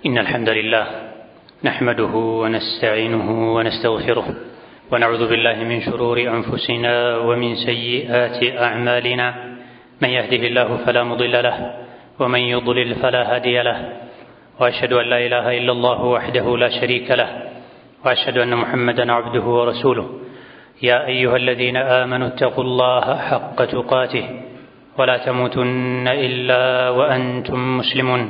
إن الحمد لله نحمده ونستعينه ونستغفره ونعوذ بالله من شرور أنفسنا ومن سيئات أعمالنا من يهده الله فلا مضل له ومن يضلل فلا هادي له وأشهد أن لا إله إلا الله وحده لا شريك له وأشهد أن محمدا عبده ورسوله يا أيها الذين آمنوا اتقوا الله حق تقاته ولا تموتن إلا وأنتم مسلمون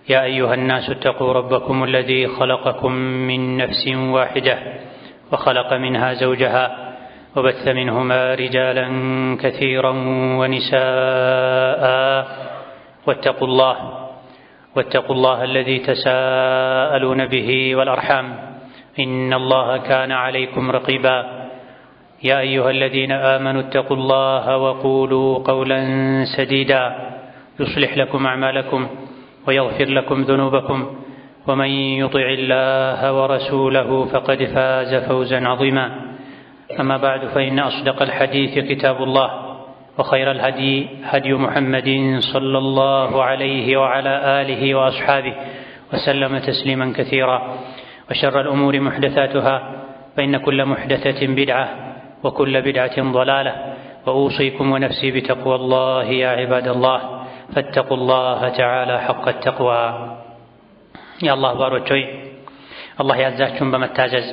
يا أيها الناس اتقوا ربكم الذي خلقكم من نفس واحدة وخلق منها زوجها وبث منهما رجالا كثيرا ونساء واتقوا الله الذي تساءلون به والأرحام إن الله كان عليكم رقيبا يا أيها الذين آمنوا اتقوا الله وقولوا قولا سديدا يصلح لكم أعمالكم ويغفر لكم ذنوبكم ومن يطع الله ورسوله فقد فاز فوزا عظيما أما بعد فإن أصدق الحديث كتاب الله وخير الهدي هدي محمد صلى الله عليه وعلى آله وأصحابه وسلم تسليما كثيرا وشر الأمور محدثاتها فإن كل محدثة بدعة وكل بدعة ضلالة وأوصيكم ونفسي بتقوى الله يا عباد الله فاتقوا الله تعالى حق التقوى يا الله باروچوي الله ያዛችሁን በመታዘዝ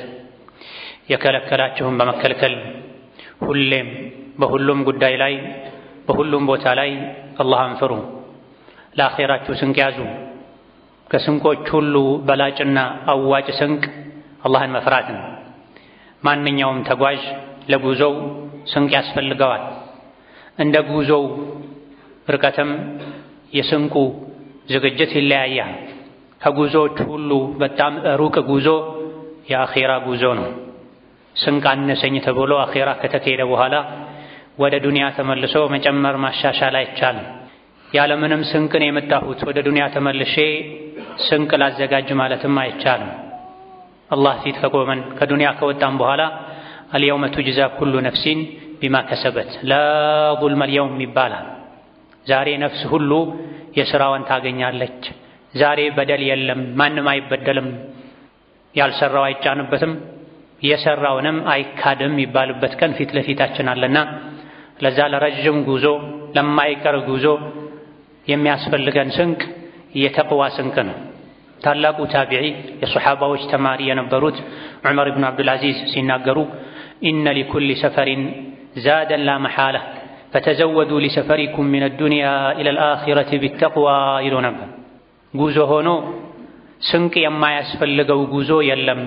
የከለከላችሁን በመከልከል ሁሌም በሁሉም ጉዳይ ላይ በሁሉም ቦታ ላይ አላህን ፍሩ። ለአኺራችሁ ስንቅ ያዙ። ከስንቆች ሁሉ በላጭና አዋጭ ስንቅ አላህን መፍራት ነው። ማንኛውም ተጓዥ ለጉዞው ስንቅ ያስፈልገዋል። እንደ ጉዞው ርቀትም የስንቁ ዝግጅት ይለያያል። ከጉዞዎች ሁሉ በጣም ሩቅ ጉዞ የአኺራ ጉዞ ነው። ስንቅ አነሰኝ ተብሎ አኺራ ከተካሄደ በኋላ ወደ ዱንያ ተመልሶ መጨመር ማሻሻል አይቻልም። ያለምንም ስንቅን የመጣሁት ወደ ዱንያ ተመልሼ ስንቅ ላዘጋጅ ማለትም አይቻልም። አላህ ፊት ከቆመን ከዱንያ ከወጣን በኋላ አልየውመ ቱጅዛ ኩሉ ነፍሲን ቢማ ከሰበት ላ ዙልመ አልየውም ይባላል። ዛሬ ነፍስ ሁሉ የሥራዋን ታገኛለች። ዛሬ በደል የለም፣ ማንም አይበደልም፣ ያልሰራው አይጫንበትም፣ የሰራውንም አይካድም ይባልበት ቀን ፊት ለፊታችን አለና ለዛ ለረጅም ጉዞ ለማይቀር ጉዞ የሚያስፈልገን ስንቅ የተቅዋ ስንቅ ነው። ታላቁ ታቢዒ የሱሐባዎች ተማሪ የነበሩት ዑመር ብን አብዱልዓዚዝ ሲናገሩ ኢነ ሊኩሊ ሰፈሪን ዛደን ላ መሓላ ፈተዘወዱ ሊሰፈሪኩም ሚነ ዱንያ ኢለል አኺረቲ ቢተቅዋ ይሉ ነበር። ጉዞ ሆኖ ስንቅ የማያስፈልገው ጉዞ የለም።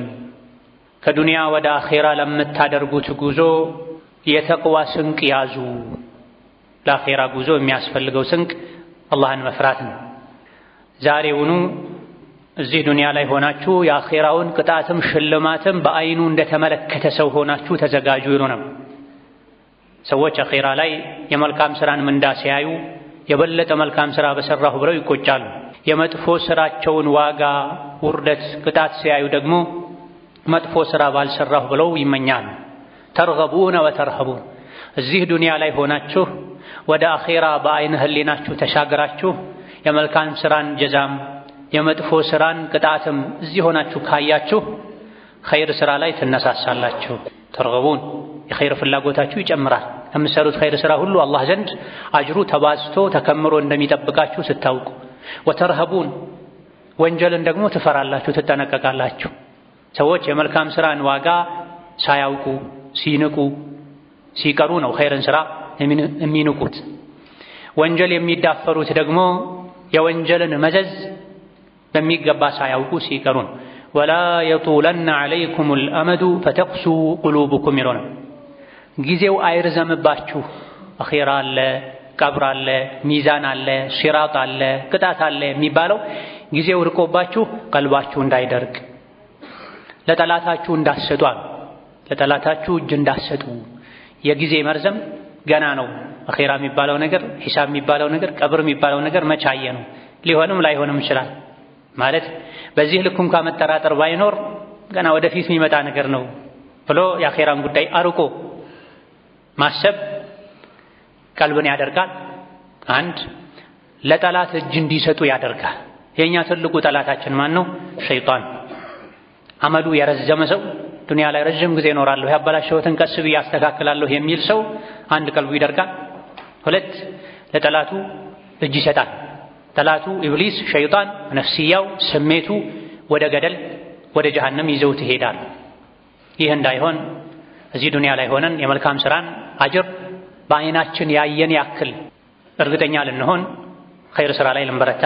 ከዱንያ ወደ አኺራ ለምታደርጉት ጉዞ የተቅዋ ስንቅ ያዙ። ለአኺራ ጉዞ የሚያስፈልገው ስንቅ አላህን መፍራት ነው። ዛሬውኑ እዚህ ዱንያ ላይ ሆናችሁ የአኺራውን ቅጣትም ሽልማትም በአይኑ እንደተመለከተ ሰው ሆናችሁ ተዘጋጁ ይሉ ነበር። ሰዎች አኺራ ላይ የመልካም ሥራን ምንዳ ሲያዩ የበለጠ መልካም ሥራ በሠራሁ ብለው ይቆጫሉ። የመጥፎ ሥራቸውን ዋጋ፣ ውርደት፣ ቅጣት ሲያዩ ደግሞ መጥፎ ሥራ ባልሠራሁ ብለው ይመኛሉ። ተርገቡነ ወተርሀቡን እዚህ ዱንያ ላይ ሆናችሁ ወደ አኺራ በአይነ ህሊናችሁ ተሻግራችሁ የመልካም ሥራን ጀዛም የመጥፎ ሥራን ቅጣትም እዚህ ሆናችሁ ካያችሁ ኸይር ሥራ ላይ ትነሳሳላችሁ። ተርገቡን የኸይር ፍላጎታችሁ ይጨምራል። ከምትሰሩት ኸይር ሥራ ሁሉ አላህ ዘንድ አጅሩ ተባዝቶ ተከምሮ እንደሚጠብቃችሁ ስታውቁ፣ ወተርሀቡን ወንጀልን ደግሞ ትፈራላችሁ፣ ትጠነቀቃላችሁ። ሰዎች የመልካም ሥራን ዋጋ ሳያውቁ ሲንቁ ሲቀሩ ነው ኸይርን ሥራ የሚንቁት። ወንጀል የሚዳፈሩት ደግሞ የወንጀልን መዘዝ በሚገባ ሳያውቁ ሲቀሩ ነው። ወላ የጡለነ ዐለይኩሙል አመዱ ፈተቅሱ ቁሉቡኩም ይሉና ጊዜው አይርዘምባችሁ። አኺራ አለ፣ ቀብር አለ፣ ሚዛን አለ፣ ሲራጥ አለ፣ ቅጣት አለ የሚባለው ጊዜው ርቆባችሁ ቀልባችሁ እንዳይደርቅ ለጠላታችሁ እንዳትሰጡ አሉ። ለጠላታችሁ እጅ እንዳትሰጡ። የጊዜ መርዘም ገና ነው። አኺራ የሚባለው ነገር፣ ሒሳብ የሚባለው ነገር፣ ቀብር የሚባለው ነገር መቻየ ነው። ሊሆንም ላይሆንም ይችላል። ማለት በዚህ ልክ እንኳ መጠራጠር ባይኖር ገና ወደፊት የሚመጣ ነገር ነው ብሎ የአኺራን ጉዳይ አርቆ ማሰብ ቀልብን ያደርጋል። አንድ ለጠላት እጅ እንዲሰጡ ያደርጋል። የኛ ትልቁ ጠላታችን ማን ነው? ሸይጣን። አመሉ የረዘመ ሰው ዱንያ ላይ ረጅም ጊዜ እኖራለሁ ያበላሸሁትን ቀስ ብዬ አስተካክላለሁ የሚል ሰው አንድ ቀልቡ ይደርቃል፣ ሁለት ለጠላቱ እጅ ይሰጣል። ጠላቱ ኢብሊስ፣ ሸይጣን፣ ነፍስያው፣ ስሜቱ ወደ ገደል ወደ ጀሃነም ይዘውት ይሄዳል። ይህ እንዳይሆን እዚህ ዱንያ ላይ ሆነን የመልካም ስራን አጅር በአይናችን ያየን ያክል እርግጠኛ ልንሆን ኸይር ስራ ላይ ልንበረታ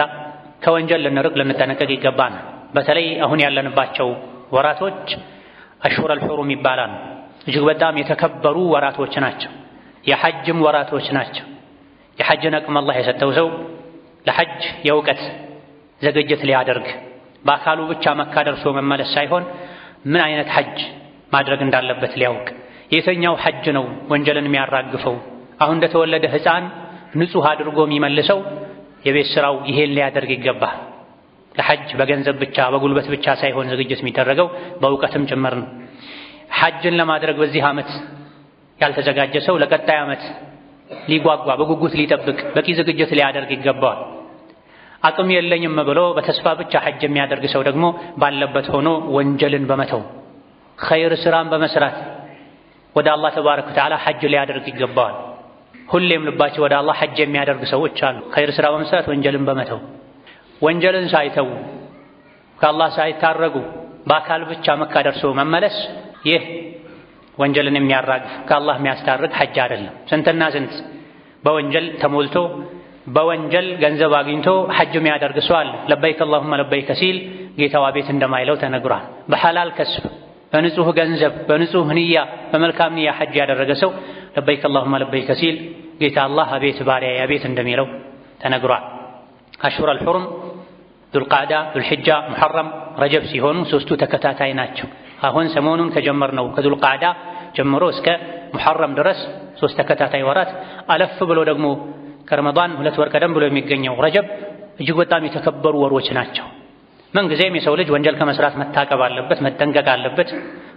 ከወንጀል ልንርቅ ልንጠነቀቅ ይገባል። በተለይ አሁን ያለንባቸው ወራቶች አሽሁረል ሑሩም ይባላል። እጅግ በጣም የተከበሩ ወራቶች ናቸው። የሐጅም ወራቶች ናቸው። የሐጅን አቅም አላህ የሰጠው ሰው ለሐጅ የእውቀት ዝግጅት ሊያደርግ በአካሉ ብቻ መካ ደርሶ መመለስ ሳይሆን ምን አይነት ሐጅ ማድረግ እንዳለበት ሊያውቅ፣ የትኛው ሐጅ ነው ወንጀልን የሚያራግፈው፣ አሁን እንደተወለደ ሕፃን ንጹሕ አድርጎ የሚመልሰው የቤት ስራው ይሄን ሊያደርግ ይገባል። ለሐጅ በገንዘብ ብቻ በጉልበት ብቻ ሳይሆን ዝግጅት የሚደረገው በእውቀትም ጭምር ነው። ሐጅን ለማድረግ በዚህ ዓመት ያልተዘጋጀ ሰው ለቀጣይ ዓመት ሊጓጓ በጉጉት ሊጠብቅ በቂ ዝግጅት ሊያደርግ ይገባዋል። አቅም የለኝም ብሎ በተስፋ ብቻ ሐጅ የሚያደርግ ሰው ደግሞ ባለበት ሆኖ ወንጀልን በመተው ኸይር ስራን በመስራት ወደ አላህ ተባረከ ወተዓላ ሐጅ ሊያደርግ ይገባዋል። ሁሌም ልባቸው ወደ አላህ ሐጅ የሚያደርግ ሰዎች አሉ። ኸይር ስራ በመስራት ወንጀልን በመተው ወንጀልን ሳይተው ከአላህ ሳይታረጉ በአካል ብቻ መካ ደርሶ መመለስ ይህ ወንጀልን የሚያራግፍ ከአላህ የሚያስታርቅ ሐጅ አይደለም። ስንትና ስንት በወንጀል ተሞልቶ በወንጀል ገንዘብ አግኝቶ ሐጅ የሚያደርግ ሰው አለ። ለበይክ አላሁመ ለበይክ ሲል ጌታው አቤት እንደማይለው ተነግሯል። በሐላል ከስብ በንጹህ ገንዘብ በንጹህ ንያ በመልካም ንያ ሐጅ ያደረገ ሰው ለበይክ አላሁመ ለበይክ ሲል ጌታ አላህ አቤት ባሪያዬ አቤት እንደሚለው ተነግሯል። አሽሁረል ሑሩም ዙልቃዕዳ፣ ዙልሒጃ፣ ሙሐረም፣ ረጀብ ሲሆኑ ሶስቱ ተከታታይ ናቸው። አሁን ሰሞኑን ከጀመርነው ከዙልቃዕዳ ጀምሮ እስከ ሙሐረም ድረስ ሶስት ተከታታይ ወራት፣ አለፍ ብሎ ደግሞ ከረመዳን 2 ወር ቀደም ብሎ የሚገኘው ረጀብ እጅግ በጣም የተከበሩ ወሮች ናቸው። ምንጊዜም የሰው ልጅ ወንጀል ከመስራት መታቀብ አለበት፣ መጠንቀቅ አለበት፣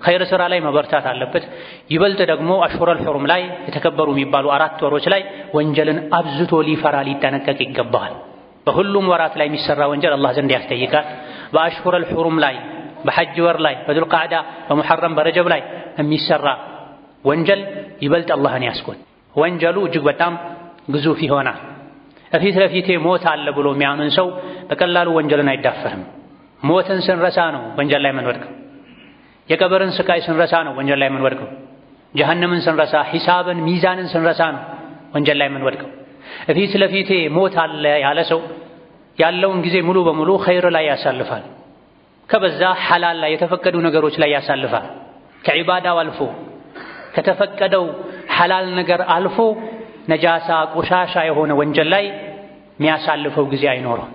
ኸይር ስራ ላይ መበርታት አለበት። ይበልጥ ደግሞ አሽሁረል ሑሩም ላይ የተከበሩ የሚባሉ 4 ወሮች ላይ ወንጀልን አብዝቶ ሊፈራ ሊጠነቀቅ ይገባዋል። በሁሉም ወራት ላይ የሚሰራ ወንጀል አላህ ዘንድ ያስጠይቃል። በአሽሁረል ሑሩም ላይ በሐጅ ወር ላይ በዙልቃዕዳ በሙሐረም በረጀብ ላይ የሚሰራ ወንጀል ይበልጥ አላህን ያስቆጥ። ወንጀሉ እጅግ በጣም ግዙፍ ይሆናል። እፊት ለፊቴ ሞት አለ ብሎ የሚያምን ሰው በቀላሉ ወንጀልን አይዳፈርም። ሞትን ስንረሳ ነው ወንጀል ላይ የምንወድቀው። የቀብርን ስቃይ ስንረሳ ነው ወንጀል ላይ የምንወድቀው። ጀሀነምን ስንረሳ፣ ሒሳብን ሚዛንን ስንረሳ ነው ወንጀል ላይ የምንወድቀው። እፊት ለፊቴ ሞት አለ ያለ ሰው ያለውን ጊዜ ሙሉ በሙሉ ኸይር ላይ ያሳልፋል። ከበዛ ሐላል ላይ የተፈቀዱ ነገሮች ላይ ያሳልፋል። ከዒባዳው አልፎ ከተፈቀደው ሐላል ነገር አልፎ ነጃሳ ቆሻሻ የሆነ ወንጀል ላይ የሚያሳልፈው ጊዜ አይኖረው።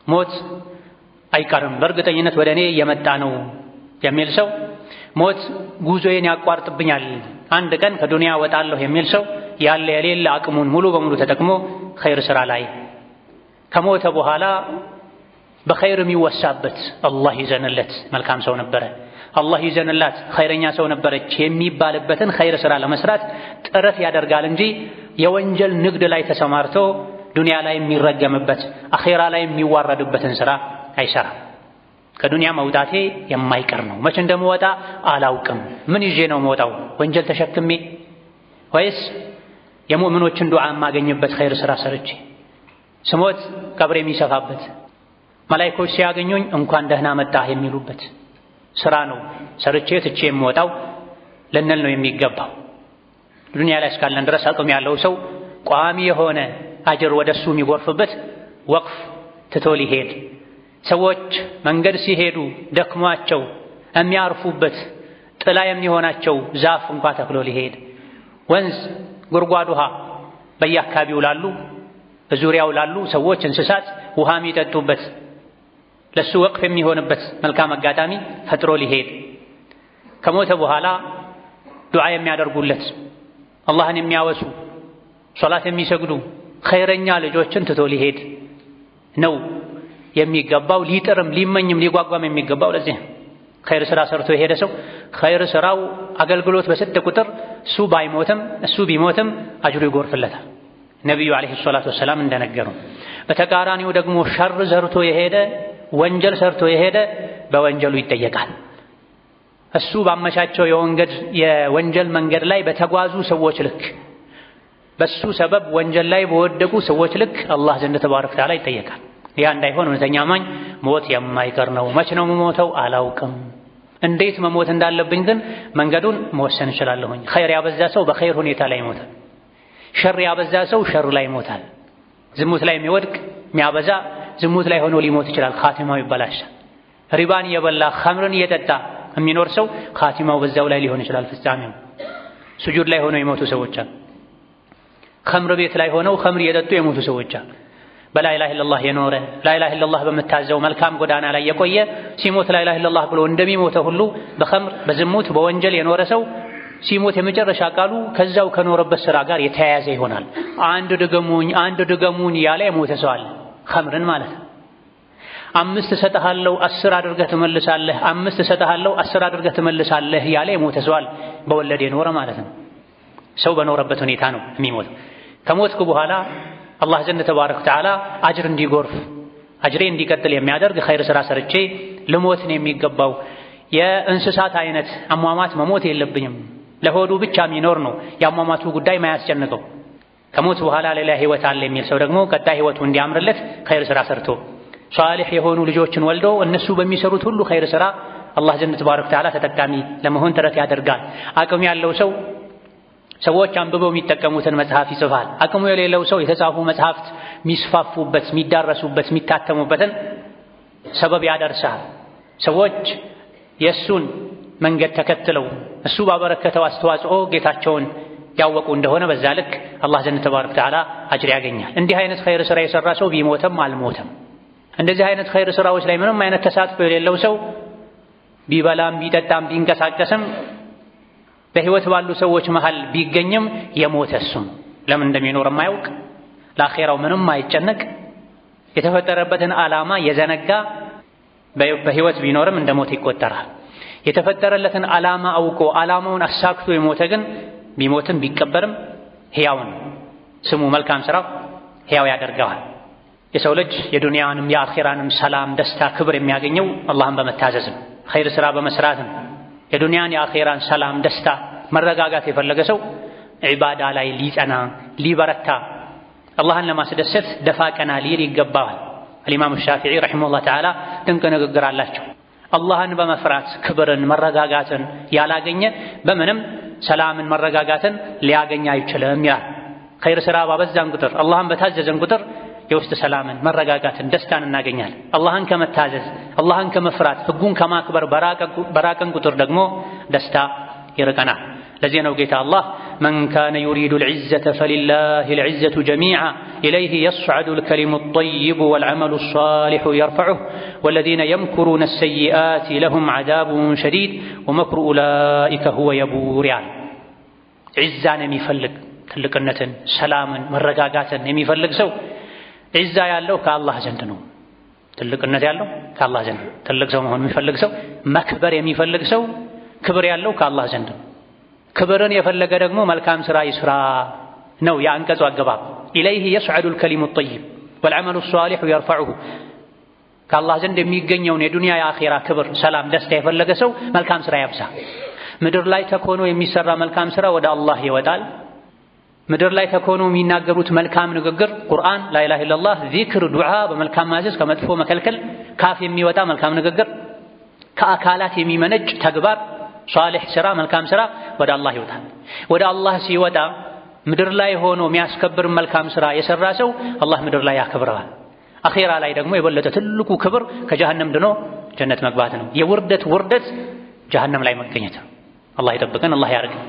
ሞት አይቀርም በእርግጠኝነት ወደ እኔ እየመጣ ነው የሚል ሰው፣ ሞት ጉዞዬን ያቋርጥብኛል አንድ ቀን ከዱንያ ወጣለሁ የሚል ሰው ያለ የሌለ አቅሙን ሙሉ በሙሉ ተጠቅሞ ኸይር ስራ ላይ ከሞተ በኋላ በኸይር የሚወሳበት አላህ ይዘንለት መልካም ሰው ነበረ፣ አላህ ይዘንላት ኸይረኛ ሰው ነበረች የሚባልበትን ኸይር ስራ ለመስራት ጥረት ያደርጋል እንጂ የወንጀል ንግድ ላይ ተሰማርቶ ዱንያ ላይ የሚረገምበት አኼራ ላይ የሚዋረድበትን ስራ አይሰራም። ከዱንያ መውጣቴ የማይቀር ነው፣ መቼ እንደምወጣ አላውቅም፣ ምን ይዤ ነው መውጣው? ወንጀል ተሸክሜ ወይስ የሙእሚኖችን ዱዓ የማገኝበት ኸይር ስራ ሰርቼ ስሞት ቀብሬ የሚሰፋበት መላኢኮች ሲያገኙኝ እንኳን ደህና መጣህ የሚሉበት ስራ ነው ሰርቼ ትቼ የምወጣው ልንል ነው የሚገባው። ዱንያ ላይ እስካለን ድረስ አቅም ያለው ሰው ቋሚ የሆነ አጅር ወደሱ የሚጎርፍበት ወቅፍ ትቶ ሊሄድ፣ ሰዎች መንገድ ሲሄዱ ደክሟቸው የሚያርፉበት ጥላ የሚሆናቸው ዛፍ እንኳ ተክሎ ሊሄድ፣ ወንዝ ጉድጓድ ውሃ በየአካባቢው ላሉ በዙሪያው ላሉ ሰዎች እንስሳት ውሃ የሚጠጡበት ለሱ ወቅፍ የሚሆንበት መልካም አጋጣሚ ፈጥሮ ሊሄድ፣ ከሞተ በኋላ ዱዓ የሚያደርጉለት አላህን የሚያወሱ ሶላት የሚሰግዱ ኸይረኛ ልጆችን ትቶ ሊሄድ ነው የሚገባው። ሊጥርም ሊመኝም ሊጓጓም የሚገባው ለዚህ ኸይር ስራ ሰርቶ የሄደ ሰው ኸይር ስራው አገልግሎት በሰጠ ቁጥር እሱ ባይሞትም እሱ ቢሞትም አጅሩ ይጎርፍለታል። ነቢዩ ዓለይሂ ሰላቱ ወሰላም እንደነገሩ። በተቃራኒው ደግሞ ሸር ዘርቶ የሄደ ወንጀል ሰርቶ የሄደ በወንጀሉ ይጠየቃል። እሱ ባመቻቸው የወንጀል መንገድ ላይ በተጓዙ ሰዎች ልክ በሱ ሰበብ ወንጀል ላይ በወደቁ ሰዎች ልክ አላህ ዘንድ ተባረከ ወተዓላ ይጠየቃል። ያ እንዳይሆን እውነተኛ አማኝ ሞት የማይቀር ነው። መች ነው የምሞተው አላውቅም፣ እንዴት መሞት እንዳለብኝ ግን መንገዱን መወሰን እችላለሁኝ። ኸይር ያበዛ ሰው በኸይር ሁኔታ ላይ ይሞታል። ሸር ያበዛ ሰው ሸር ላይ ይሞታል። ዝሙት ላይ የሚወድቅ የሚያበዛ ዝሙት ላይ ሆኖ ሊሞት ይችላል፣ ኻቲማው ይበላሻል። ሪባን እየበላ ኸምርን እየጠጣ የሚኖር ሰው ኻቲማው በዛው ላይ ሊሆን ይችላል ፍጻሜው። ሱጁድ ላይ ሆነው የሞቱ ሰዎች አሉ። ኸምር ቤት ላይ ሆነው ኸምር እየጠጡ የሞቱ ሰዎች አሉ። በላኢላሃ ኢለላህ የኖረ ላኢላሃ ኢለላህ በምታዘው መልካም ጎዳና ላይ የቆየ ሲሞት ላኢላሃ ኢለላህ ብሎ እንደሚሞተው ሁሉ በኸምር በዝሙት በወንጀል የኖረ ሰው ሲሞት የመጨረሻ ቃሉ ከዛው ከኖረበት ስራ ጋር የተያያዘ ይሆናል። አንድ ድገሙኝ ያለ የሞተ ሰው አለ። ኸምርን ማለት ነው። 5 እሰጥሃለሁ 10 አድርገህ ትመልሳለህ፣ 5 እሰጥሃለሁ 10 አድርገህ ትመልሳለህ ያለ የሞተ ሰው አለ። በወለድ የኖረ ማለት ነው። ሰው በኖረበት ሁኔታ ነው የሚሞተው። ከሞትኩ በኋላ አላህ ዘንድ ተባረከ ወተዓላ አጅር እንዲጎርፍ አጅሬ እንዲቀጥል የሚያደርግ ኸይር ስራ ሰርቼ ልሞት ነው የሚገባው። የእንስሳት አይነት አሟሟት መሞት የለብኝም። ለሆዱ ብቻ የሚኖር ነው የአሟሟቱ ጉዳይ ማያስጨንቀው። ከሞት በኋላ ሌላ ህይወት አለ የሚል ሰው ደግሞ ቀጣይ ህይወቱ እንዲያምርለት ኸይር ስራ ሰርቶ ሷሊህ የሆኑ ልጆችን ወልዶ እነሱ በሚሰሩት ሁሉ ኸይር ስራ አላህ ዘንድ ተባረከ ወተዓላ ተጠቃሚ ለመሆን ጥረት ያደርጋል። አቅም ያለው ሰው ሰዎች አንብበው የሚጠቀሙትን መጽሐፍ ይጽፋል። አቅሙ የሌለው ሰው የተጻፉ መጽሐፍት የሚስፋፉበት የሚዳረሱበት የሚታተሙበትን ሰበብ ያደርሳል። ሰዎች የእሱን መንገድ ተከትለው እሱ ባበረከተው አስተዋጽኦ ጌታቸውን ያወቁ እንደሆነ በዛ ልክ አላህ ዘንድ ተባረከ ወተዓላ አጅር ያገኛል። እንዲህ አይነት ኸይር ስራ የሰራ ሰው ቢሞትም አልሞተም። እንደዚህ አይነት ኸይር ስራዎች ላይ ምንም አይነት ተሳትፎ የሌለው ሰው ቢበላም ቢጠጣም ቢንቀሳቀስም በህይወት ባሉ ሰዎች መሃል ቢገኝም የሞተ እሱም ለምን እንደሚኖር የማያውቅ ለአኼራው ምንም አይጨነቅ የተፈጠረበትን ዓላማ የዘነጋ በህይወት ቢኖርም እንደሞተ ይቆጠራል። የተፈጠረለትን ዓላማ አውቆ ዓላማውን አሳክቶ የሞተ ግን ቢሞትም ቢቀበርም ሕያውን ስሙ መልካም ስራው ሕያው ያደርገዋል። የሰው ልጅ የዱንያንም የአኼራንም ሰላም፣ ደስታ፣ ክብር የሚያገኘው አላህን በመታዘዝ ነው፣ ኸይር ስራ በመስራት ነው። የዱንያን የአኼራን ሰላም፣ ደስታ፣ መረጋጋት የፈለገ ሰው ዒባዳ ላይ ሊጸና ሊበረታ አላህን ለማስደሰት ደፋ ቀና ሊል ይገባዋል። አልኢማሙ ሻፊዒ ረሒመሁላህ ተዓላ ድንቅ ንግግር አላቸው። አላህን በመፍራት ክብርን መረጋጋትን ያላገኘ በምንም ሰላምን መረጋጋትን ሊያገኝ አይችልም ይላል። ኸይር ስራ ባበዛን ቁጥር አላህን በታዘዘን ቁጥር የውስጥ ሰላምን መረጋጋትን ደስታን እናገኛለን። አላህን ከመታዘዝ አላህን ከመፍራት ህጉን ከማክበር በራቀን ቁጥር ደግሞ ደስታ ይርቀናል። ለዚህ ነው ጌታ አላህ መን ካነ ዩሪዱ ልዕዘተ ፈሊላሂ ልዕዘቱ ጀሚዓ ኢለይህ የስዐዱ ልከሊሙ ጠይቡ ወልዐመሉ ሷሊሑ የርፈዑሁ ወለዚነ የምኩሩነ ሰይአት ለሁም ዐዛቡን ሸዲድ ወመክሩ ኡላኢከ ሁወ የቡር ያለ ዒዛን የሚፈልግ ትልቅነትን፣ ሰላምን፣ መረጋጋትን የሚፈልግ ሰው ዒዛ ያለው ከአላህ ዘንድ ነው። ትልቅነት ያለው ከአላህ ዘንድ ነው። ትልቅ ሰው መሆን የሚፈልግ ሰው፣ መክበር የሚፈልግ ሰው ክብር ያለው ከአላህ ዘንድ ነው። ክብርን የፈለገ ደግሞ መልካም ስራ ይስራ ነው የአንቀጹ አገባብ። ኢለይህ የስዐዱል ከሊሙ ጠይብ ወልዐመሉ ሷሊሑ የርፈዑሁ ከአላህ ዘንድ የሚገኘውን የዱንያ የአኼራ ክብር፣ ሰላም፣ ደስታ የፈለገ ሰው መልካም ስራ ያብዛ። ምድር ላይ ተኮኖ የሚሰራ መልካም ስራ ወደ አላህ ይወጣል። ምድር ላይ ተኮኖ የሚናገሩት መልካም ንግግር ቁርአን፣ ላኢላሃ ኢለላህ፣ ዚክር፣ ዱዓ፣ በመልካም ማዘዝ ከመጥፎ መከልከል፣ ካፍ የሚወጣ መልካም ንግግር፣ ከአካላት የሚመነጭ ተግባር ሷሊህ ስራ መልካም ስራ ወደ አላህ ይወጣል። ወደ አላህ ሲወጣ ምድር ላይ ሆኖ የሚያስከብር መልካም ስራ የሰራ ሰው አላህ ምድር ላይ ያከብረዋል። አኼራ ላይ ደግሞ የበለጠ ትልቁ ክብር ከጀሃነም ድኖ ጀነት መግባት ነው። የውርደት ውርደት ጀሃነም ላይ መገኘት ነው። አላህ ይጠብቀን፣ አላህ ያርገን።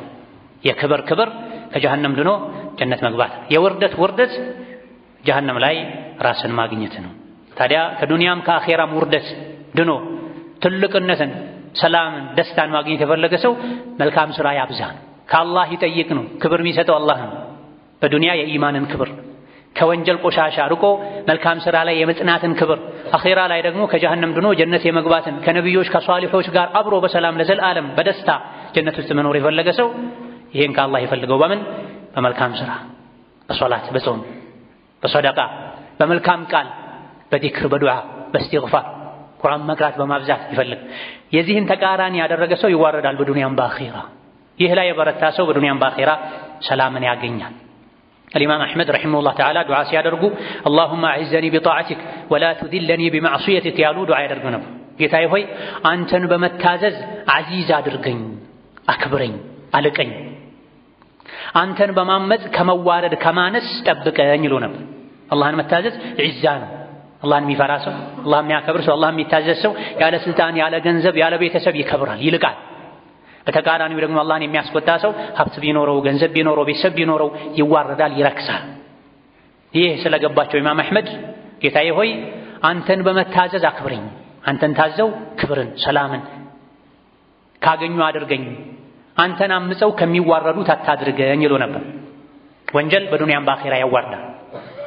የክብር ክብር ከጀሃነም ድኖ ጀነት መግባት፣ የውርደት ውርደት ጀሃነም ላይ ራስን ማግኘት ነው። ታዲያ ከዱንያም ከአኼራም ውርደት ድኖ ትልቅነትን፣ ሰላምን፣ ደስታን ማግኘት የፈለገ ሰው መልካም ስራ ያብዛ፣ ከአላህ ይጠይቅ ነው። ክብር የሚሰጠው አላህ ነው። በዱንያ የኢማንን ክብር ከወንጀል ቆሻሻ ርቆ መልካም ስራ ላይ የመጽናትን ክብር፣ አኼራ ላይ ደግሞ ከጀሃነም ድኖ ጀነት የመግባትን ከነቢዮች ከሷሊሖች ጋር አብሮ በሰላም ለዘላለም በደስታ ጀነት ውስጥ መኖር የፈለገ ሰው ይሄን ከአላህ የፈልገው በምን? በመልካም ስራ፣ በሶላት፣ በጾም፣ በሰደቃ፣ በመልካም ቃል፣ በዚክር፣ በዱዓ፣ በእስቲግፋር ቁርአን መቅራት በማብዛት ይፈልግ። የዚህን ተቃራኒ ያደረገ ሰው ይዋረዳል በዱንያም በአኺራ። ይህ ላይ የበረታ ሰው በዱንያም በአኺራ ሰላምን ያገኛል። الإمام أحمد رحمه الله تعالى دعاء سيادرقو اللهم أعزني بطاعتك ولا تذلني بمعصيتك يالو دعاء يدرقنا ጌታዬ ሆይ አንተን በመታዘዝ አዚዝ አድርገኝ አክብረኝ አልቀኝ አንተን በማመጽ ከመዋረድ ከማነስ ጠብቀኝ ይሉ ነበር። አላህን መታዘዝ ዒዛ ነው። አላህን የሚፈራ ሰው አላህን የሚያከብር ሰው አላህን የሚታዘዝ ሰው ያለ ስልጣን ያለ ገንዘብ ያለ ቤተሰብ ይከብራል ይልቃል። በተቃራኒው ደግሞ አላህን የሚያስቆጣ ሰው ሀብት ቢኖረው ገንዘብ ቢኖረው ቤተሰብ ቢኖረው ይዋረዳል ይረክሳል። ይህ ስለገባቸው ኢማም አሕመድ ጌታዬ ሆይ አንተን በመታዘዝ አክብረኝ አንተን ታዘው ክብርን ሰላምን ካገኙ አድርገኝ አንተን አምፀው ከሚዋረዱት አታድርገኝ ይሉ ነበር። ወንጀል በዱንያም በአኺራ ያዋርዳል።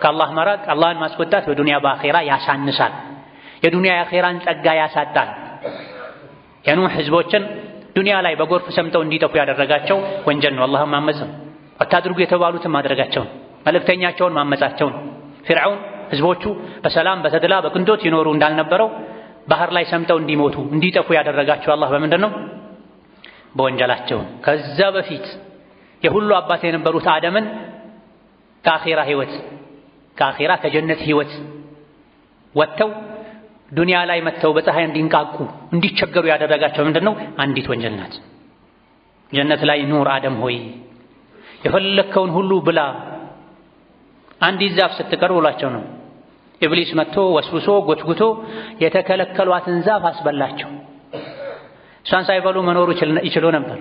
ከአላህ መራቅ አላህን ማስቆጣት በዱንያ በአኺራ ያሳንሳል። የዱንያ የአኺራን ጸጋ ያሳጣል። የኑህ ህዝቦችን ዱንያ ላይ በጎርፍ ሰምጠው እንዲጠፉ ያደረጋቸው ወንጀል ነው። አላህን ማመጽ አታድርጉ የተባሉትን ማድረጋቸው መልእክተኛቸውን ማመጻቸው። ፊርዓውን ህዝቦቹ በሰላም በተድላ በቅንጦት ይኖሩ እንዳልነበረው ባህር ላይ ሰምጠው እንዲሞቱ እንዲጠፉ ያደረጋቸው አላህ በምንድን ነው? በወንጀላቸው። ከዛ በፊት የሁሉ አባት የነበሩት አደምን ከአኺራ ህይወት ከአኺራ ከጀነት ህይወት ወጥተው ዱንያ ላይ መጥተው በፀሐይ እንዲንቃቁ እንዲቸገሩ ያደረጋቸው ምንድነው? አንዲት ወንጀል ናት። ጀነት ላይ ኑር አደም ሆይ የፈለከውን ሁሉ ብላ አንዲት ዛፍ ስትቀር ብሏቸው ነው። ኢብሊስ መጥቶ ወስውሶ ጎትጉቶ የተከለከሏትን ዛፍ አስበላቸው። እሷን ሳይበሉ መኖር ይችሉ ነበር።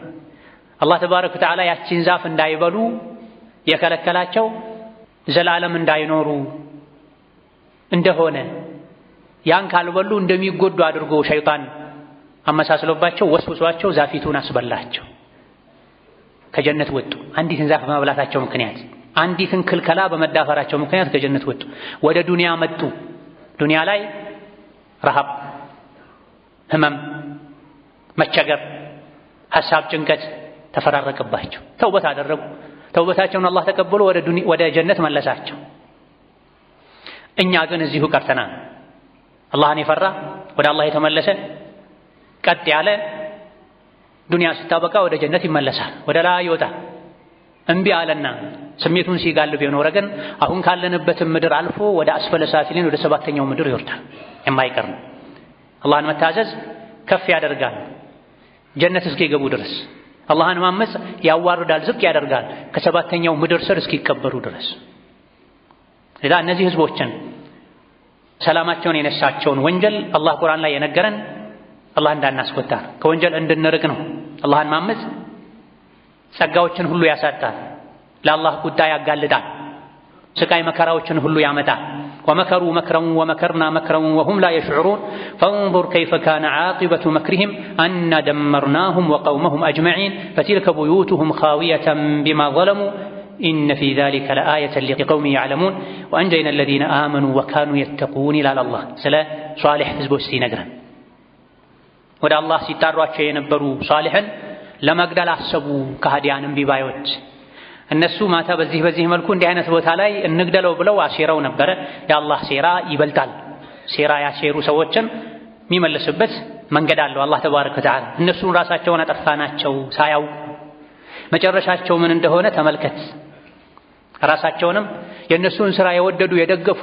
አላህ ተባረከ ወተዓላ ያቺን ዛፍ እንዳይበሉ የከለከላቸው ዘላለም እንዳይኖሩ እንደሆነ ያን ካልበሉ እንደሚጎዱ አድርጎ ሸይጣን አመሳስሎባቸው ወስውሷቸው ዛፊቱን አስበላቸው። ከጀነት ወጡ። አንዲትን ዛፍ በመብላታቸው ምክንያት አንዲትን ክልከላ በመዳፈራቸው ምክንያት ከጀነት ወጡ። ወደ ዱንያ መጡ። ዱንያ ላይ ረሃብ፣ ህመም፣ መቸገር፣ ሐሳብ፣ ጭንቀት ተፈራረቀባቸው። ተውበት አደረጉ። ተውበታቸውን አላህ ተቀብሎ ወደ ጀነት መለሳቸው። እኛ ግን እዚሁ ቀርተናል። አላህን የፈራ ወደ አላህ የተመለሰ ቀጥ ያለ ዱንያ ስታበቃ ወደ ጀነት ይመለሳል፣ ወደ ላይ ይወጣል። እምቢ አለና ስሜቱን ሲጋልብ የኖረ ግን አሁን ካለንበትም ምድር አልፎ ወደ አስፈለ ሳፊሊን ወደ ሰባተኛው ምድር ይወርዳል። የማይቀር ነው። አላህን መታዘዝ ከፍ ያደርጋል ጀነት እስኪገቡ ድረስ። አላህን ማመጽ ያዋርዳል፣ ዝቅ ያደርጋል ከሰባተኛው ምድር ስር እስኪቀበሩ ድረስ። ለዛ እነዚህ ህዝቦችን ሰላማቸውን የነሳቸውን ወንጀል አላህ ቁርአን ላይ የነገረን አላህ እንዳናስቆጣ ከወንጀል እንድንርቅ ነው። አላህን ማመጽ ጸጋዎችን ሁሉ ያሳጣል፣ ለአላህ ቁጣ ያጋልጣል፣ ስቃይ መከራዎችን ሁሉ ያመጣል። ወመከሩ መክረን ወመከርና መክረን ወሁም ላ የሽዑሩን ፈንዙር ከይፈ ካነ ዓቂበቱ መክሪሂም አና ደመርናሁም ወቀውመሁም አጅመዒን ፈቲልከ ቡዩቱሁም ኻዊየተን ቢማ ዘለሙ ኢነ ፊ ዛሊከ ለአየተን ሊቀውሚን ያዕለሙን ወአንጀይና አለዚነ አመኑ ወካኑ የተቁን ይላል አላህ ስለ ሷሊሕ ህዝቦች ሲነግረን። ወደ አላህ ሲጣሯቸው የነበሩ ሷሊሕን ለመግደል አሰቡ ከሃዲያንም ቢባዮች። እነሱ ማታ በዚህ መልኩ እንዲህ አይነት ቦታ ላይ እንግደለው ብለው አሴረው ነበረ። የአላህ ሴራ ይበልጣል። ሴራ ያሴሩ ሰዎችን የሚመልስበት መንገድ አለው አላህ ተባረከ ወተዓላ። እነሱን ራሳቸውን አጠፋናቸው ሳያውቁ መጨረሻቸው ምን እንደሆነ ተመልከት። ራሳቸውንም የእነሱን ሥራ የወደዱ የደገፉ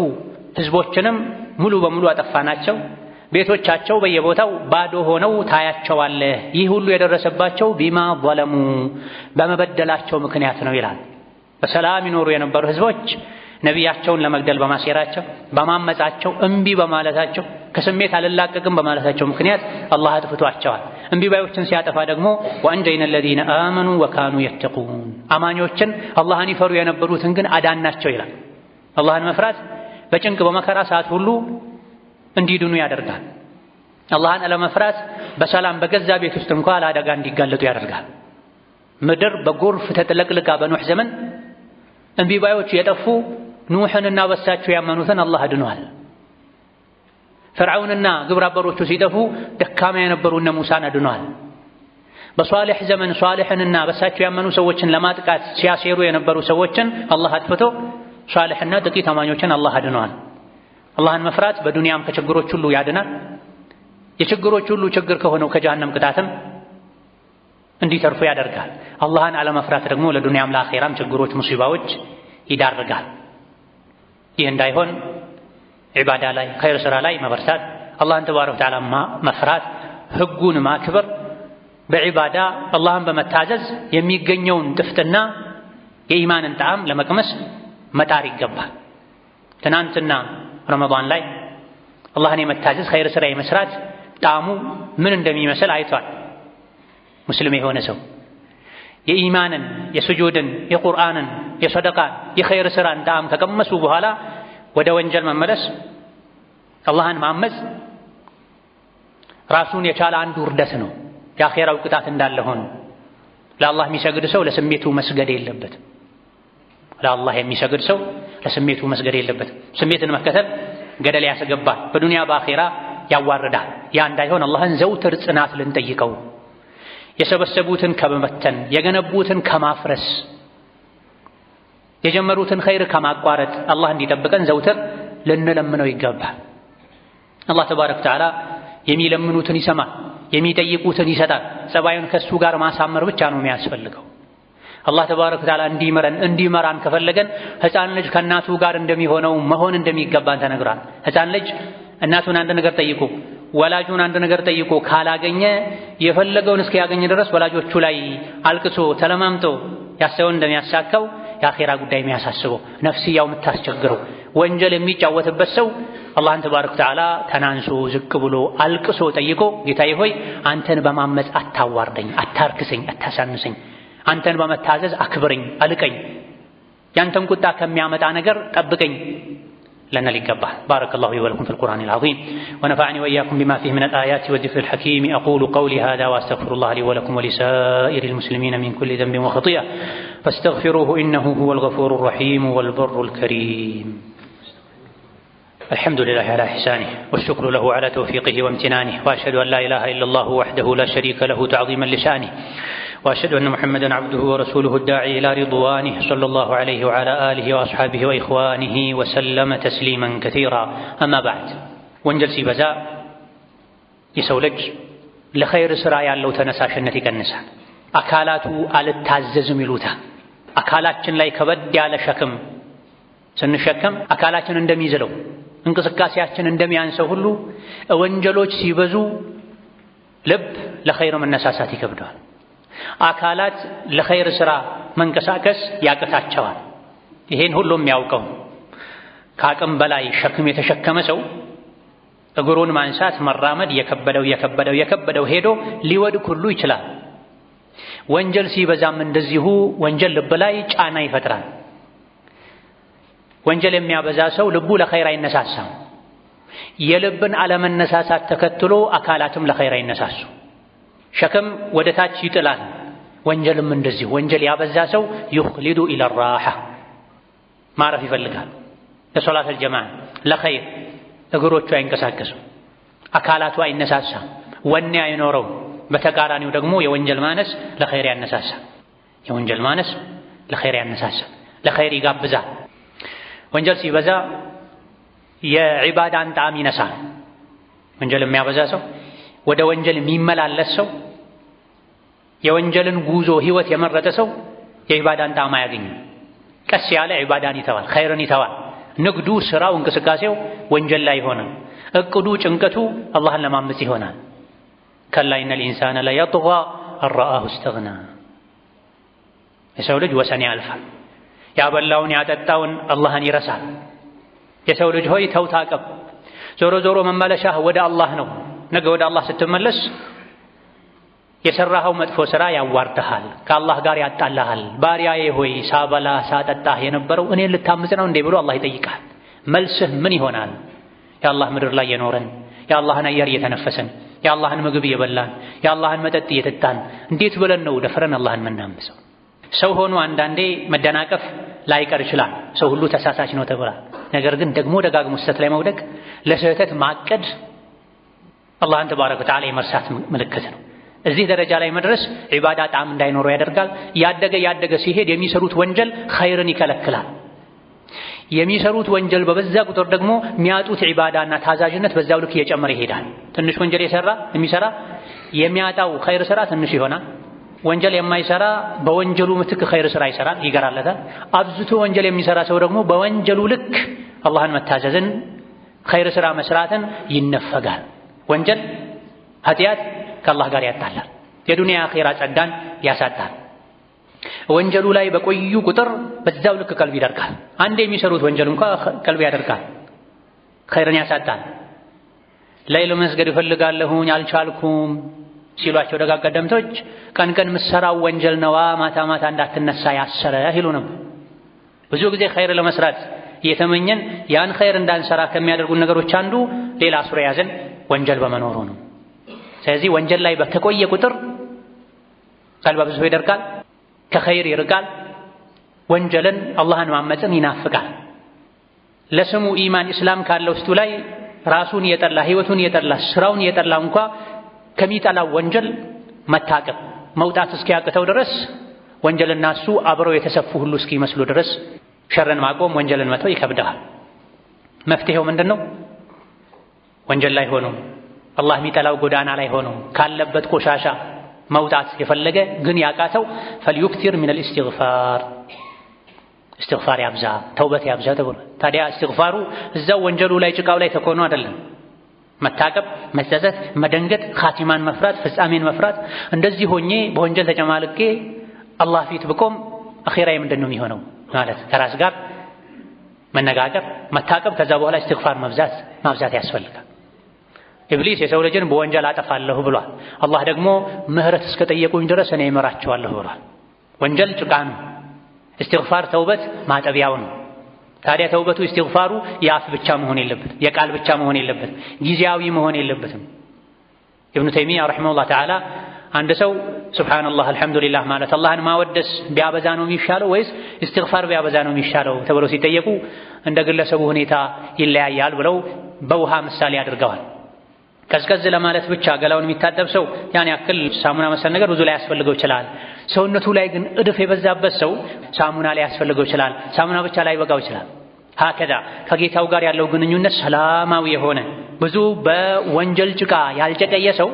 ህዝቦችንም ሙሉ በሙሉ አጠፋናቸው። ቤቶቻቸው በየቦታው ባዶ ሆነው ታያቸዋለህ። ይህ ሁሉ የደረሰባቸው ቢማ ዘለሙ በመበደላቸው ምክንያት ነው ይላል። በሰላም ይኖሩ የነበሩ ህዝቦች ነቢያቸውን ለመግደል በማሴራቸው በማመጻቸው እምቢ በማለታቸው ከስሜት አልላቀቅም በማለታቸው ምክንያት አላህ አጥፍቷቸዋል። እምቢ ባዮችን ሲያጠፋ ደግሞ ወአንጀይና አለዚነ አመኑ ወካኑ የተቁን አማኞችን አላህን ይፈሩ የነበሩትን ግን አዳናቸው ይላል። አላህን መፍራት በጭንቅ በመከራ ሰዓት ሁሉ እንዲድኑ ያደርጋል። አላህን አለመፍራት በሰላም በገዛ ቤት ውስጥ እንኳን ለአደጋ እንዲጋለጡ ያደርጋል። ምድር በጎርፍ ተጥለቅልቃ በኑህ ዘመን እምቢ ባዮች የጠፉ ኑህንና በሳቸው ያመኑትን አላህ አድኗል። ፈርዓውንና ግብረ አበሮቹ ሲጠፉ ደካማ የነበሩ እነ ሙሳን አድኗል። በሷሊሕ ዘመን ሷሊሕንና በሳቸው ያመኑ ሰዎችን ለማጥቃት ሲያሴሩ የነበሩ ሰዎችን አላህ አጥፍቶ ሷሊሕና ጥቂት አማኞችን አላህ አድኗል። አላህን መፍራት በዱንያም ከችግሮች ሁሉ ያድናል፣ የችግሮች ሁሉ ችግር ከሆነው ከጀሃነም ቅጣትም እንዲተርፉ ያደርጋል። አላህን አለመፍራት ደግሞ ለዱንያም ለአኼራም ችግሮች ሙሲባዎች ይዳርጋል። ይህ እንዳይሆን ዒባዳ ላይ ኸይር ሥራ ላይ መበርታት፣ አላህን ተባረከ ወተዓላ መፍራት፣ ህጉን ማክበር፣ በዒባዳ አላህን በመታዘዝ የሚገኘውን ጥፍጥና የኢማንን ጣዕም ለመቅመስ መጣር ይገባል። ትናንትና ረመዳን ላይ አላህን የመታዘዝ ኸይር ሥራ የመስራት ጣዕሙ ምን እንደሚመስል አይቷል። ሙስሊም የሆነ ሰው የኢማንን፣ የስጁድን፣ የቁርአንን፣ የሰደቃን፣ የኸይር ሥራን ጣዕም ከቀመሱ በኋላ ወደ ወንጀል መመለስ፣ አላህን ማመፅ ራሱን የቻለ አንዱ ውርደት ነው። የአኼራው ቅጣት እንዳለ ሆኖ ለአላህ የሚሰግድ ሰው ለስሜቱ መስገድ የለበትም። ለአላህ የሚሰግድ ሰው ለስሜቱ መስገድ የለበትም። ስሜትን መከተል ገደል ያስገባል፣ በዱንያ በአኼራ ያዋርዳል። ያ እንዳይሆን አላህን ዘውትር ጽናት ልንጠይቀው፣ የሰበሰቡትን ከመበተን፣ የገነቡትን ከማፍረስ፣ የጀመሩትን ኸይር ከማቋረጥ አላህ እንዲጠብቀን ዘውትር ልንለምነው ይገባል። አላህ ተባረከ ወተዓላ የሚለምኑትን ይሰማል፣ የሚጠይቁትን ይሰጣል። ጸባዩን ከሱ ጋር ማሳመር ብቻ ነው የሚያስፈልገው። አላህ ተባረከ ወተዓላ እንዲመራን ከፈለገን ሕፃን ልጅ ከእናቱ ጋር እንደሚሆነው መሆን እንደሚገባን ተነግሯል። ሕፃን ልጅ እናቱን አንድ ነገር ጠይቆ ወላጁን አንድ ነገር ጠይቆ ካላገኘ የፈለገውን እስኪያገኝ ድረስ ወላጆቹ ላይ አልቅሶ ተለማምጦ ያሰውን እንደሚያሳካው የአኼራ ጉዳይ የሚያሳስበው ነፍስያው የምታስቸግረው ወንጀል የሚጫወትበት ሰው አላህን ተባረከ ወተዓላ ተናንሶ ዝቅ ብሎ አልቅሶ ጠይቆ ጌታዬ ሆይ አንተን በማመፅ አታዋርደኝ፣ አታርክሰኝ፣ አታሳንሰኝ፣ አንተን በመታዘዝ አክብረኝ፣ አልቀኝ፣ ያንተን ቁጣ ከሚያመጣ ነገር ጠብቀኝ لنا الإجابة. بارك الله لي ولكم في القرآن العظيم ونفعني وإياكم بما فيه من الآيات والذكر الحكيم. أقول قولي هذا وأستغفر الله لي ولكم ولسائر المسلمين من كل ذنب وخطيئة فاستغفروه إنه هو الغفور الرحيم والبر الكريم. الحمد لله على إحسانه والشكر له على توفيقه وامتنانه وأشهد أن لا إله إلا الله وحده لا شريك له تعظيما لشانه وأشهد أن محمدًا عبده ورسوله الداعي إلى رضوانه صلى الله عليه وعلى آله وأصحابه وإخوانه وسلم تسليما كثيرا. أما بعد ወንጀል ሲበዛ የሰው ልጅ ለኸይር ሥራ ያለው ተነሳሽነት ይቀንሳል። አካላቱ አልታዘዝም ይሉታል። አካላችን ላይ ከበድ ያለ ሸክም ስንሸከም አካላችን እንደሚዝለው እንቅስቃሴያችን እንደሚያንሰው ሁሉ ወንጀሎች ሲበዙ ልብ ለኸይር መነሳሳት ይከብዳል። አካላት ለኸይር ሥራ መንቀሳቀስ ያቅታቸዋል። ይሄን ሁሉም ያውቀው ከአቅም በላይ ሸክም የተሸከመ ሰው እግሩን ማንሳት መራመድ የከበደው ሄዶ ሊወድቅ ሁሉ ይችላል። ወንጀል ሲበዛም እንደዚሁ ወንጀል ልብ ላይ ጫና ይፈጥራል። ወንጀል የሚያበዛ ሰው ልቡ ለኸይር አይነሳሳም። የልብን አለመነሳሳት ተከትሎ አካላትም ለኸይር አይነሳሱ። ሸክም ወደ ታች ይጥላል። ወንጀልም እንደዚሁ ወንጀል ያበዛ ሰው ይኽሊዱ ኢላ ራሓ ማረፍ ይፈልጋል። ለሶላት አልጀማዓ ለኸይር እግሮቹ አይንቀሳቀሱ፣ አካላቱ አይነሳሳም፣ ወኔ አይኖረው። በተቃራኒው ደግሞ የወንጀል ማነስ ለኸይር ያነሳሳ፣ የወንጀል ማነስ ለኸይር ያነሳሳ፣ ለኸይር ይጋብዛል። ወንጀል ሲበዛ የዒባዳን ጣዕም ይነሳል። ወንጀል የሚያበዛ ሰው ወደ ወንጀል የሚመላለስ ሰው የወንጀልን ጉዞ ህይወት የመረጠ ሰው የዒባዳን ጣዕም አያገኝም። ቀስ ያለ ዒባዳን ይተዋል፣ ኸይርን ይተዋል። ንግዱ፣ ስራው፣ እንቅስቃሴው ወንጀል ላይ ይሆናል። እቅዱ፣ ጭንቀቱ አላህን ለማመጽ ይሆናል። ከላ ኢነል ኢንሳነ ለየጥጋ አን እስተግና። የሰው ልጅ ወሰን ያልፋል። ያበላውን ያጠጣውን አላህን ይረሳል። የሰው ልጅ ሆይ ተው ታቀብ። ዞሮ ዞሮ መመለሻህ ወደ አላህ ነው። ነገ ወደ አላህ ስትመለስ የሰራኸው መጥፎ ሥራ ያዋርድሃል፣ ከአላህ ጋር ያጣላሃል። ባሪያዬ ሆይ ሳበላ ሳጠጣህ የነበረው እኔን ልታምጽ ነው እንዴ ብሎ አላህ ይጠይቃል። መልስህ ምን ይሆናል? የአላህ ምድር ላይ የኖረን የአላህን አየር እየተነፈሰን የአላህን ምግብ እየበላን የአላህን መጠጥ እየጠጣን እንዴት ብለን ነው ደፍረን አላህን የምናምፀው? ሰው ሆኖ አንዳንዴ መደናቀፍ ላይቀር ይችላል። ሰው ሁሉ ተሳሳች ነው ተብሏል። ነገር ግን ደግሞ ደጋግሞ ስህተት ላይ መውደቅ፣ ለስህተት ማቀድ አላህን ተባረከ ወተዓላ የመርሳት ምልክት ነው። እዚህ ደረጃ ላይ መድረስ ዒባዳ ጣዕም እንዳይኖረው ያደርጋል። ያደገ ሲሄድ የሚሰሩት ወንጀል ኸይርን ይከለክላል። የሚሰሩት ወንጀል በበዛ ቁጥር ደግሞ የሚያጡት ዒባዳና ታዛዥነት በዛው ልክ እየጨመረ ይሄዳል። ትንሽ ወንጀል የሚሰራ የሚያጣው ኸይር ስራ ትንሽ ይሆናል። ወንጀል የማይሰራ በወንጀሉ ምትክ ኸይር ስራ ይሰራል፣ ይገራለታል። አብዝቶ ወንጀል የሚሰራ ሰው ደግሞ በወንጀሉ ልክ አላህን መታዘዝን ኸይር ስራ መስራትን ይነፈጋል። ወንጀል ኃጢአት ከአላህ ጋር ያጣላል፣ የዱንያ አኺራ ጸጋን ያሳጣል። ወንጀሉ ላይ በቆዩ ቁጥር በዛው ልክ ቀልብ ይደርቃል። አንዴ የሚሰሩት ወንጀል እንኳን ቀልብ ያደርቃል፣ ኸይርን ያሳጣል። ሌሊት መስገድ እፈልጋለሁኝ አልቻልኩም ሲሏቸው ደጋግ ቀደምቶች ቀን ቀን ምሰራው ወንጀል ነዋ ማታ ማታ እንዳትነሳ ያሰረህ ይሉ ነበር። ብዙ ጊዜ ኸይር ለመስራት እየተመኘን ያን ኸይር እንዳንሰራ ከሚያደርጉን ነገሮች አንዱ ሌላ አስሮ ያዘን ወንጀል በመኖሩ ነው። ስለዚህ ወንጀል ላይ በተቆየ ቁጥር ቀልብ ብዙ ይደርቃል፣ ከኸይር ይርቃል፣ ወንጀልን አላህን ማመፅን ይናፍቃል። ለስሙ ኢማን እስላም ካለው ውስጡ ላይ ራሱን የጠላ ህይወቱን የጠላ ስራውን የጠላ እንኳ ከሚጠላው ወንጀል መታቀብ መውጣት እስኪያቅተው ድረስ ወንጀልና እሱ አብረው የተሰፉ ሁሉ እስኪመስሉ ድረስ ሸርን ማቆም ወንጀልን መተው ይከብዳል። መፍትሄው ምንድነው? ወንጀል ላይ ሆኖ አላህ የሚጠላው ጎዳና ላይ ሆኖ ካለበት ቆሻሻ መውጣት የፈለገ ግን ያቃተው ፈልዩክቲር ሚነል ኢስቲግፋር ያብዛ፣ ተውበት ያብዛ ተብሎ። ታዲያ ኢስቲግፋሩ እዛው ወንጀሉ ላይ ጭቃው ላይ ተኮኖ አይደለም። መታቀብ፣ መጸጸት፣ መደንገጥ፣ ኻቲማን መፍራት፣ ፍጻሜን መፍራት። እንደዚህ ሆኜ በወንጀል ተጨማልቄ አላህ ፊት ብቆም አኺራዬ ምንድነው የሚሆነው ማለት ከራስ ጋር መነጋገር፣ መታቀብ፣ ከዛ በኋላ ኢስቲግፋር ማብዛት ያስፈልጋል። ኢብሊስ የሰው ልጅን በወንጀል አጠፋለሁ ብሏል። አላህ ደግሞ ምህረት እስከጠየቁኝ ድረስ እኔ እመራቸዋለሁ ብሏል። ወንጀል ጭቃ ነው፣ ኢስቲግፋር ተውበት ማጠቢያው ነው። ታዲያ ተውበቱ ኢስቲግፋሩ የአፍ ብቻ መሆን የለበትም፣ የቃል ብቻ መሆን የለበትም፣ ጊዜያዊ መሆን የለበትም። ኢብኑ ተይሚያ ረሒመሁላህ ተዓላ አንድ ሰው ሱብሓነላህ አልሐምዱሊላህ ማለት አላህን ማወደስ ቢያበዛ ነው የሚሻለው ወይስ ኢስቲግፋር ቢያበዛ ነው የሚሻለው ተብለው ሲጠየቁ እንደ ግለሰቡ ሁኔታ ይለያያል ብለው በውሃ ምሳሌ አድርገዋል። ቀዝቀዝ ለማለት ብቻ ገላውን የሚታጠብ ሰው ያን ያክል ሳሙና መሰል ነገር ብዙ ላይ ያስፈልገው ይችላል። ሰውነቱ ላይ ግን እድፍ የበዛበት ሰው ሳሙና ላይ ያስፈልገው ይችላል፣ ሳሙና ብቻ ላይ ይበቃው ይችላል። ሀከዛ ከጌታው ጋር ያለው ግንኙነት ሰላማዊ የሆነ ብዙ በወንጀል ጭቃ ያልጨቀየ ሰው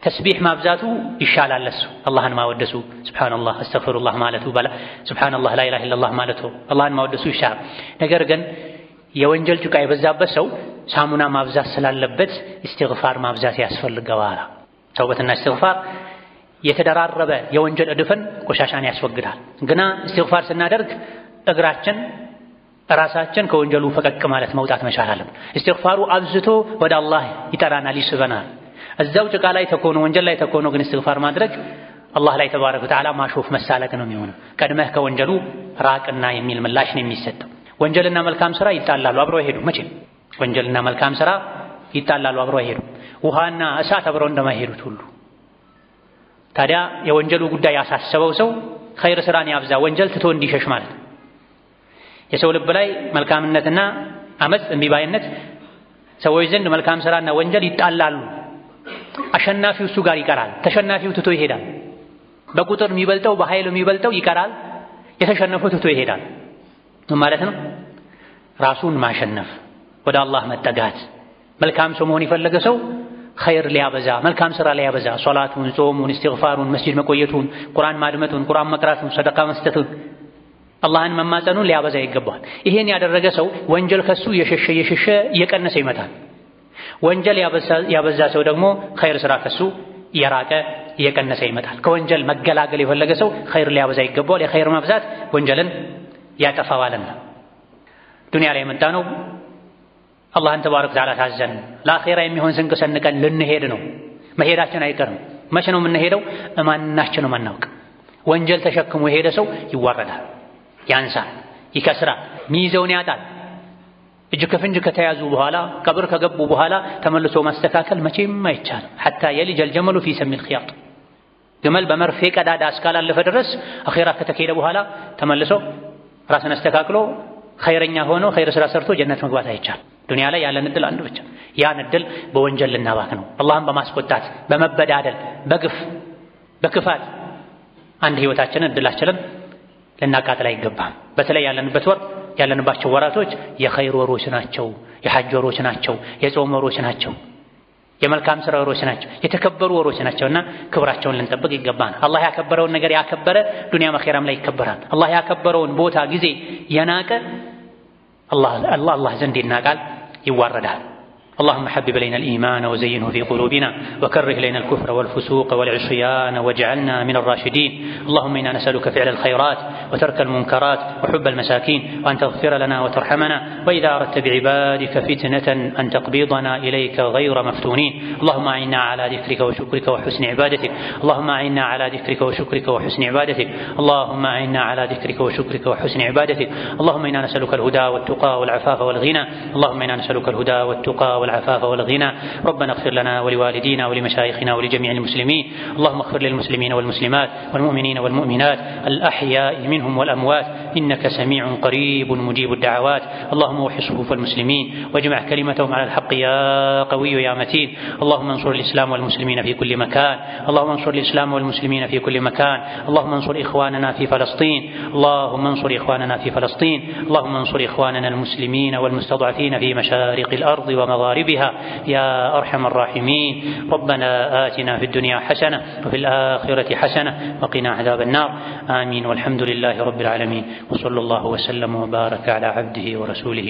ተስቢህ ማብዛቱ ይሻላል። ለሱ አላህን ማወደሱ ሱብሃንአላህ አስተግፊሩላህ ማለቱ በላ ሱብሃንአላህ ላ ኢላሃ ኢለላህ ማለቱ አላህን ማወደሱ ይሻላል። ነገር ግን የወንጀል ጭቃ የበዛበት ሰው ሳሙና ማብዛት ስላለበት ኢስቲግፋር ማብዛት ያስፈልገዋል። ተውበትና ኢስቲግፋር የተደራረበ የወንጀል እድፍን ቆሻሻን ያስወግዳል። ግና ኢስቲግፋር ስናደርግ እግራችን ራሳችን ከወንጀሉ ፈቀቅ ማለት መውጣት መቻል አለብን። ኢስቲግፋሩ አብዝቶ ወደ አላህ ይጠራናል፣ ይስበናል። እዛው ጭቃ ላይ ተኮኖ ወንጀል ላይ ተኮኖ ግን ኢስቲግፋር ማድረግ አላህ ላይ ተባረከ ወተዓላ ማሾፍ መሳለቅ ነው የሚሆነው። ቀድመህ ከወንጀሉ ራቅና የሚል ምላሽ ነው የሚሰጠው። ወንጀልና መልካም ስራ ይጣላሉ፣ አብረው አይሄዱም። መቼም ወንጀልና መልካም ስራ ይጣላሉ፣ አብረው አይሄዱም። ውሃና እሳት አብረው እንደማይሄዱት ሁሉ ታዲያ የወንጀሉ ጉዳይ ያሳሰበው ሰው ኸይር ስራን ያብዛ፣ ወንጀል ትቶ እንዲሸሽ ማለት ነው። የሰው ልብ ላይ መልካምነትና አመጽ እምቢባይነት ሰዎች ዘንድ መልካም ስራና ወንጀል ይጣላሉ። አሸናፊው እሱ ጋር ይቀራል፣ ተሸናፊው ትቶ ይሄዳል። በቁጥር የሚበልጠው በኃይል የሚበልጠው ይቀራል፣ የተሸነፈው ትቶ ይሄዳል። ምን ማለት ነው? ራሱን ማሸነፍ፣ ወደ አላህ መጠጋት። መልካም ሰው መሆን የፈለገ ሰው ኸይር ሊያበዛ፣ መልካም ስራ ሊያበዛ፣ ሶላቱን፣ ጾሙን፣ ኢስቲግፋሩን፣ መስጂድ መቆየቱን፣ ቁርአን ማድመጡን፣ ቁርአን መቅራቱን፣ ሰደቃ መስጠቱን፣ አላህን መማጸኑን ሊያበዛ ይገባል። ይሄን ያደረገ ሰው ወንጀል ከሱ የሸሸ እየቀነሰ ይመጣል። ወንጀል ያበዛ ሰው ደግሞ ኸይር ስራ ከሱ እየራቀ እየቀነሰ ይመጣል። ከወንጀል መገላገል የፈለገ ሰው ኸይር ሊያበዛ ይገባል። የኸይር መብዛት ወንጀልን ያጠፋዋልና ዱንያ ላይ የመጣ ነው አላህን ተባረከ ወተዓላ ታዘን ለአኺራ የሚሆን ስንቅ ሰንቀን ልንሄድ ነው። መሄዳችን አይቀርም። መቼ ነው የምንሄደው? ማናችንም አናውቅ። ወንጀል ተሸክሞ የሄደ ሰው ይዋረዳል፣ ያንሳል፣ ይከስራል፣ ሚይዘውን ያጣል። እጅ ከፍንጅ ከተያዙ በኋላ ቀብር ከገቡ በኋላ ተመልሶ ማስተካከል መቼም አይቻልም። ሐታ የሊጀል ጀመሉ ፊ ሰሚል ኺያጥ፣ ግመል በመርፌ ቀዳዳ እስካላለፈ ድረስ አኺራ ከተካሄደ በኋላ ተመልሶ ራስን አስተካክሎ ኸይረኛ ሆኖ ኸይር ስራ ሰርቶ ጀነት መግባት አይቻልም። ዱንያ ላይ ያለን እድል አንድ ብቻ። ያን እድል በወንጀል ልናባክ ነው፣ አላህን በማስቆጣት በመበዳደል በግፍ በክፋት አንድ ህይወታችንን እድላችንን ልናቃጥል አይገባም። በተለይ ያለንበት ወር ያለንባቸው ወራቶች የኸይር ወሮች ናቸው፣ የሐጅ ወሮች ናቸው፣ የጾም ወሮች ናቸው፣ የመልካም ሥራ ወሮች ናቸው፣ የተከበሩ ወሮች ናቸውና ክብራቸውን ልንጠብቅ ይገባናል። አላህ ያከበረውን ነገር ያከበረ ዱንያም አኺራም ላይ ይከበራል። አላህ ያከበረውን ቦታ ጊዜ የናቀ አላህ ዘንድ ይናቃል፣ ይዋረዳል። اللهم حبب إلينا الإيمان وزينه في قلوبنا وكره إلينا الكفر والفسوق والعصيان واجعلنا من الراشدين. اللهم إنا نسألك فعل الخيرات وترك المنكرات وحب المساكين وأن تغفر لنا وترحمنا، وإذا أردت بعبادك فتنة أن تقبضنا إليك غير مفتونين. اللهم أعنا على ذكرك وشكرك وحسن عبادتك. اللهم أعنا على ذكرك وشكرك وحسن عبادتك. اللهم أعنا على ذكرك وشكرك وحسن عبادتك. اللهم إنا نسألك الهدى والتقى والعفاف والغنى. اللهم إنا نسألك الهدى والتقى والعفاف والغنى. ربنا اغفر لنا ولوالدينا ولمشايخنا ولجميع المسلمين. اللهم اغفر للمسلمين والمسلمات والمؤمنين والمؤمنات الأحياء منهم والأموات إنك سميع قريب مجيب الدعوات. اللهم وحي صفوف المسلمين واجمع كلمتهم على الحق يا قوي يا متين. اللهم انصر الإسلام والمسلمين في كل مكان. اللهم انصر الإسلام والمسلمين في كل مكان. اللهم انصر إخواننا في فلسطين. اللهم انصر إخواننا في فلسطين. اللهم انصر إخواننا المسلمين والمستضعفين في مشارق الأرض ومغاربها يا أرحم الراحمين. ربنا آتنا في الدنيا حسنة وفي الآخرة حسنة وقنا عذاب النار. آمين والحمد لله رب العالمين، وصلى الله وسلم وبارك على عبده ورسوله.